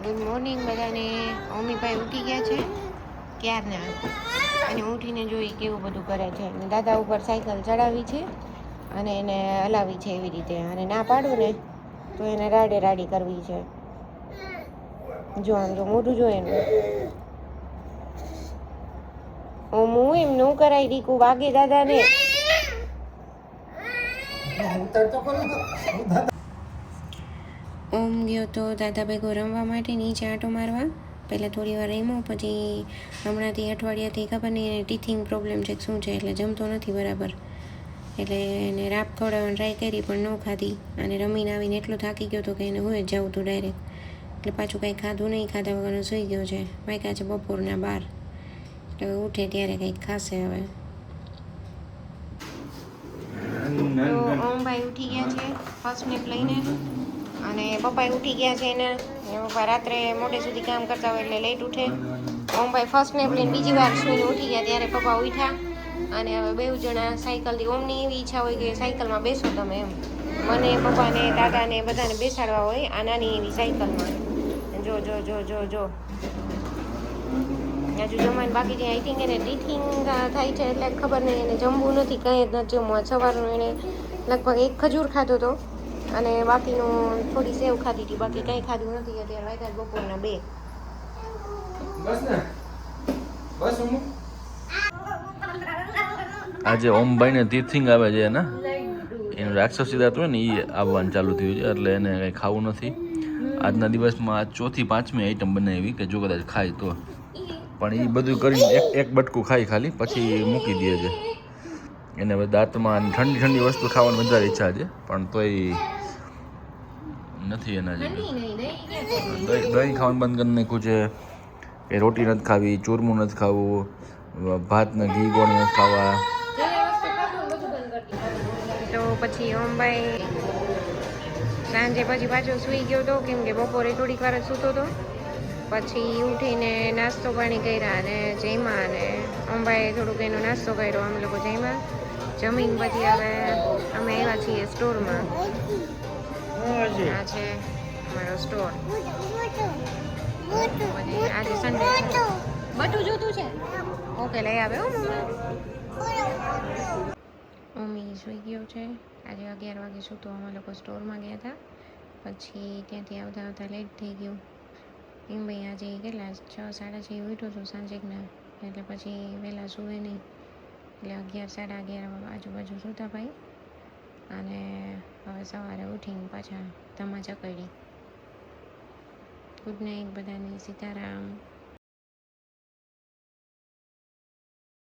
Good morning બધાને. મમ્મીભાઈ ઉઠી ગયા છે ક્યારના, અને ઉઠીને જોઈ કેવું બધું કરે છે. અને દાદા ઉપર સાયકલ ચડાવી છે અને એને હલાવી છે એવી રીતે. અને ના પાડું ને તો એને રાડે રાડી કરવી છે. જો આમ જો મોઢું જો એનું. હું એમ નું કરાય રીકું વાગે દાદાને. ઓમ ગયો તો દાદા ભેગો રમવા માટે નીચે આંટો મારવા. પહેલાં થોડી વાર રમ્યો, પછી હમણાંથી અઠવાડિયાથી ખબર નહીં એને ટીથિંગ પ્રોબ્લેમ છે શું છે, એટલે જમતો નથી બરાબર. એટલે એને રાપ ખવડાવવાની ટ્રાય કરી પણ ન ખાધી. અને રમીને આવીને એટલો થાકી ગયો હતો કે એને હું જ જાઉં હતું ડાયરેક્ટ. એટલે પાછું કાંઈ ખાધું નહીં, ખાધા વગરનો સૂઈ ગયો છે. વાગ્યા છે બપોરના 12. એટલે ઉઠે ત્યારે કંઈક ખાશે હવે. તો ઓમભાઈ ઉઠી ગયા છે ફર્સ્ટ નેપ લઈને, અને પપ્પાએ ઉઠી ગયા છે એને. પપ્પા રાત્રે મોડે સુધી કામ કરતા હોય એટલે લેટ ઉઠે. ઓમભાઈ ફર્સ્ટ નેપ લઈને બીજી વાર સુઈને ઉઠી ગયા ત્યારે પપ્પા ઉઠ્યા. અને હવે બેઉ જણા સાયકલથી, ઓમની એવી ઈચ્છા હોય કે સાયકલમાં બેસો તમે એમ. મને, પપ્પાને, દાદાને બધાને બેસાડવા હોય આ નાની એવી સાયકલમાં. જો જો જો જો જો હજુ જમાઈને બાકી છે. આઈ થિંક એને ટીથિંગ થાય છે એટલે ખબર નહીં, એને જમવું નથી, કંઈ જ નથી જમવું. સવારનું એને લગભગ એક ખજૂર ખાધો હતો અને બાકીનું થોડી સેવ ખાધી હતી, બાકી કંઈ ખાધું નથી. અત્યારે વાગ્યા બપોરના 2. આજે ઓમભાઈને તીથિંગ આવે છે ને, એનું રાક્ષસી દાંત હોય ને એ આવવાનું ચાલુ થયું છે, એટલે એને કંઈ ખાવું નથી. આજના દિવસમાં આ 4થી 5મી આઈટમ બનાવી કે જો કદાચ ખાય તો. પણ એ બધું કરીને એક બટકું ખાઈ ખાલી, પછી મૂકી દે છે. એને હવે દાંતમાં ઠંડી ઠંડી વસ્તુ ખાવાની વધારે ઈચ્છા છે, પણ તોય નથી એના જેવી. દહીં ખાવાનું બંધ કરી નાખ્યું છે, કે રોટી નથી ખાવી, ચૂરમું નથી ખાવું, ભાતના ઘી ગોળ નથી ખાવા. તો પછી ઓમભાઈ સાંજે પછી પાછો સૂઈ ગયો હતો, કેમ કે બપોરે થોડીક વાર જ સૂતો હતો. પછી ઉઠીને નાસ્તો પાણી કર્યા અને જમ્યા. અને ઓમભાઈએ થોડુંક એનો નાસ્તો કર્યો, અમે લોકો જમ્યા. જમીન પછી હવે અમે આવ્યા છીએ સ્ટોરમાં. આ છે અમારો સ્ટોર. આજે સન્ડે છે. બટું જોતું છે? ઓકે, લઈ આવે હો મમ્મી. મમ્મી સૂઈ ગયો છે. આજે 11 વાગે સૂતો. અમે લોકો સ્ટોરમાં ગયા હતા, પછી ત્યાંથી આવતા આવતા લેટ થઈ ગયું. એમ ભાઈ આજે કેટલા 6, 6:30 ઉઠ્યો હતો સાંજેકના, એટલે પછી વહેલા સૂવે નહીં. એટલે 11, 11:30 આજુબાજુ સૂતા ભાઈ. અને હવે સવારે ઉઠીને પાછા ધમાચા કરી. ગુડ નાઇટ બધાને. સીતારામ.